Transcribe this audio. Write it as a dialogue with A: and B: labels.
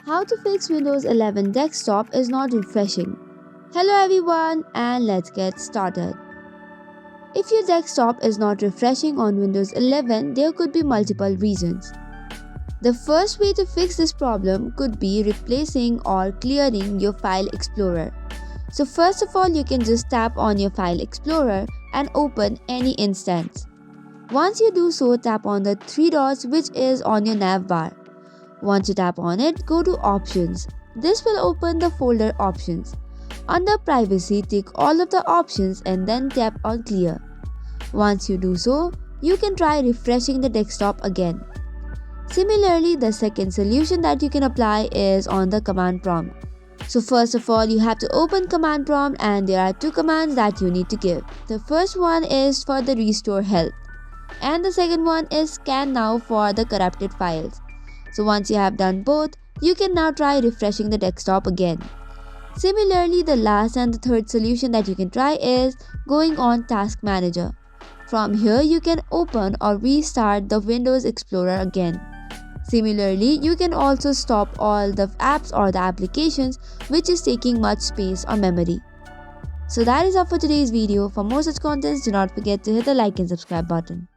A: How to fix Windows 11 desktop is not refreshing. Hello everyone, and let's get started. If your desktop is not refreshing on Windows 11, there could be multiple reasons. The first way to fix this problem could be replacing or clearing your File Explorer. So first of all, you can just tap on your File Explorer and open any instance. Once you do so, tap on the three dots which is on your nav bar. Once you tap on it, go to Options. This will open the folder Options. Under Privacy, tick all of the options and then tap on Clear. Once you do so, you can try refreshing the desktop again. Similarly, the second solution that you can apply is on the command prompt. So first of all, you have to open command prompt and there are two commands that you need to give. The first one is for the restore health and the second one is scan now for the corrupted files. So once you have done both, you can now try refreshing the desktop again. Similarly, the last and the third solution that you can try is going on Task Manager. From here, you can open or restart the Windows Explorer again. Similarly, you can also stop all the apps or the applications which is taking much space or memory. So that is all for today's video. For more such contents, do not forget to hit the like and subscribe button.